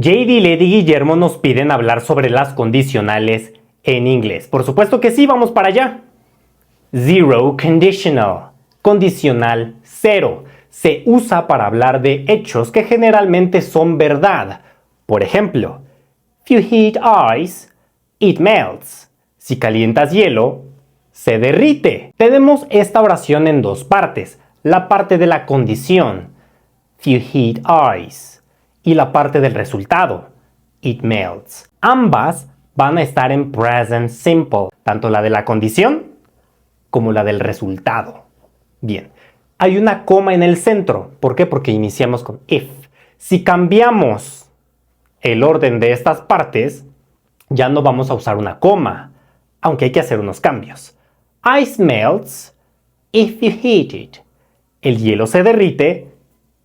JD, Lady y Guillermo nos piden hablar sobre las condicionales en inglés. Por supuesto que sí, vamos para allá. Zero conditional. Condicional cero. Se usa para hablar de hechos que generalmente son verdad. Por ejemplo, if you heat ice, it melts. Si calientas hielo, se derrite. Tenemos esta oración en dos partes. La parte de la condición, if you heat ice, y la parte del resultado, it melts. Ambas van a estar en present simple, tanto la de la condición como la del resultado. Bien, hay una coma en el centro. ¿Por qué? Porque iniciamos con if. Si cambiamos el orden de estas partes, ya no vamos a usar una coma, aunque hay que hacer unos cambios. Ice melts if you heat it. El hielo se derrite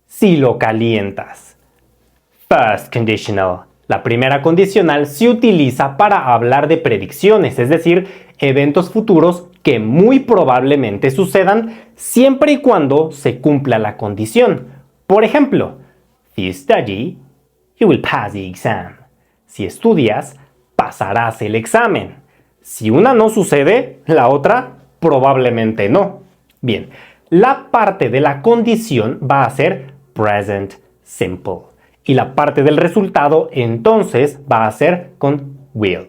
si lo calientas. First conditional. La primera condicional se utiliza para hablar de predicciones, es decir, eventos futuros que muy probablemente sucedan siempre y cuando se cumpla la condición. Por ejemplo, if you study, you will pass the exam. Si estudias, pasarás el examen. Si una no sucede, la otra probablemente no. Bien, la parte de la condición va a ser present simple. Y la parte del resultado entonces va a ser con will.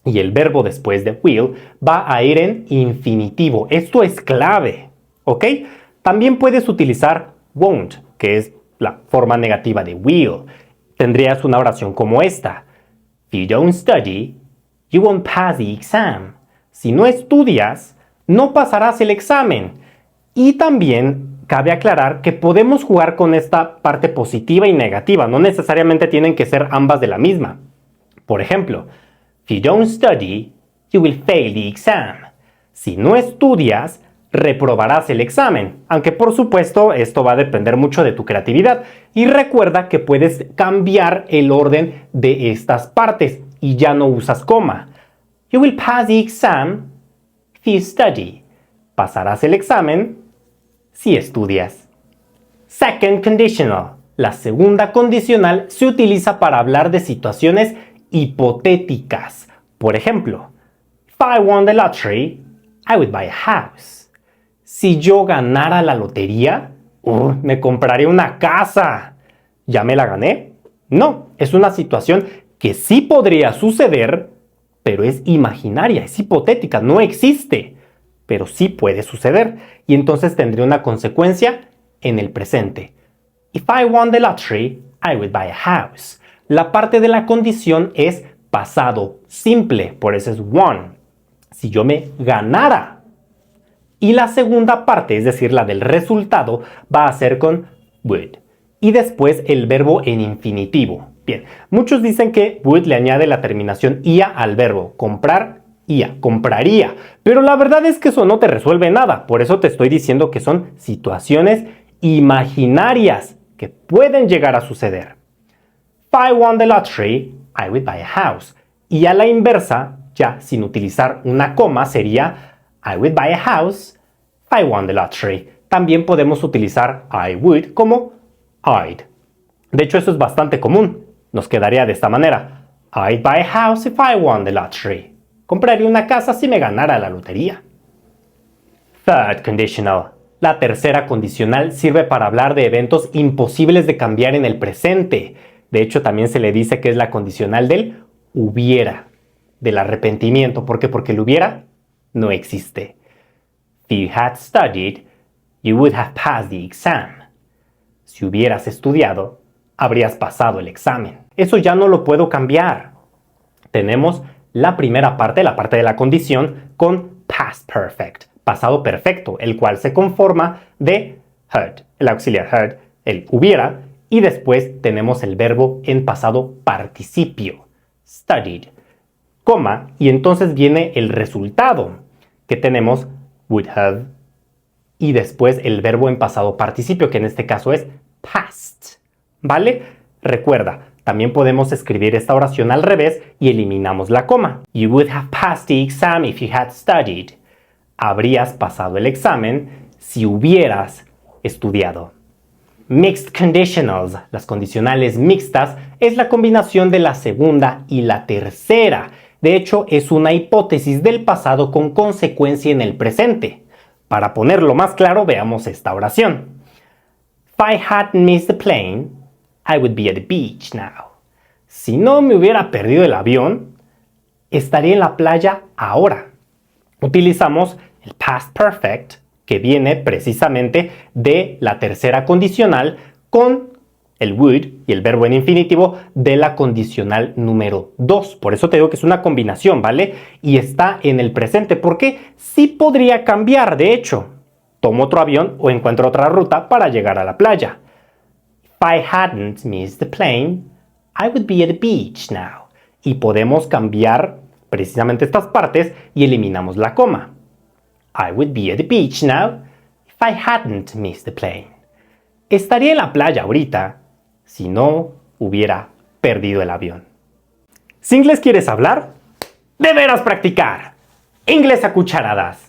Y el verbo después de will va a ir en infinitivo. Esto es clave, ¿ok? También puedes utilizar won't, que es la forma negativa de will. Tendrías una oración como esta. If you don't study, you won't pass the exam. Si no estudias, no pasarás el examen. Y también cabe aclarar que podemos jugar con esta parte positiva y negativa. No necesariamente tienen que ser ambas de la misma. Por ejemplo, if you don't study, you will fail the exam. Si no estudias, reprobarás el examen. Aunque por supuesto esto va a depender mucho de tu creatividad. Y recuerda que puedes cambiar el orden de estas partes y ya no usas coma. You will pass the exam if you study. Pasarás el examen si estudias. Second conditional. La segunda condicional se utiliza para hablar de situaciones hipotéticas. Por ejemplo, if I won the lottery, I would buy a house. Si yo ganara la lotería, me compraría una casa. ¿Ya me la gané? No, es una situación que sí podría suceder, pero es imaginaria, es hipotética, no existe. Pero sí puede suceder y entonces tendría una consecuencia en el presente. If I won the lottery, I would buy a house. La parte de la condición es pasado simple, por eso es won. Si yo me ganara. Y la segunda parte, es decir, la del resultado, va a ser con would. Y después el verbo en infinitivo. Bien, muchos dicen que would le añade la terminación ia al verbo comprar. Compraría, pero la verdad es que eso no te resuelve nada, por eso te estoy diciendo que son situaciones imaginarias que pueden llegar a suceder. If I won the lottery, I would buy a house. Y a la inversa, ya sin utilizar una coma, sería I would buy a house if I won the lottery. También podemos utilizar I would como I'd. De hecho, eso es bastante común. Nos quedaría de esta manera. I'd buy a house if I won the lottery. Compraría una casa si me ganara la lotería. Third conditional. La tercera condicional sirve para hablar de eventos imposibles de cambiar en el presente. De hecho, también se le dice que es la condicional del hubiera, del arrepentimiento. ¿Por qué? Porque el hubiera no existe. If you had studied, you would have passed the exam. Si hubieras estudiado, habrías pasado el examen. Eso ya no lo puedo cambiar. Tenemos la primera parte, la parte de la condición, con past perfect, pasado perfecto, el cual se conforma de had, el auxiliar had, el hubiera, y después tenemos el verbo en pasado participio, studied, coma, y entonces viene el resultado, que tenemos would have, y después el verbo en pasado participio, que en este caso es past, ¿vale? Recuerda, también podemos escribir esta oración al revés y eliminamos la coma. You would have passed the exam if you had studied. Habrías pasado el examen si hubieras estudiado. Mixed conditionals, las condicionales mixtas, es la combinación de la segunda y la tercera. De hecho, es una hipótesis del pasado con consecuencia en el presente. Para ponerlo más claro, veamos esta oración. If I hadn't missed the plane, I would be at the beach now. Si no me hubiera perdido el avión, estaría en la playa ahora. Utilizamos el past perfect, que viene precisamente de la tercera condicional con el would y el verbo en infinitivo de la condicional número 2. Por eso te digo que es una combinación, ¿vale? Y está en el presente, porque sí podría cambiar, de hecho. Tomo otro avión o encuentro otra ruta para llegar a la playa. If I hadn't missed the plane, I would be at the beach now. Y podemos cambiar precisamente estas partes y eliminamos la coma. I would be at the beach now if I hadn't missed the plane. Estaría en la playa ahorita si no hubiera perdido el avión. Si inglés quieres hablar, deberás practicar. Inglés a cucharadas.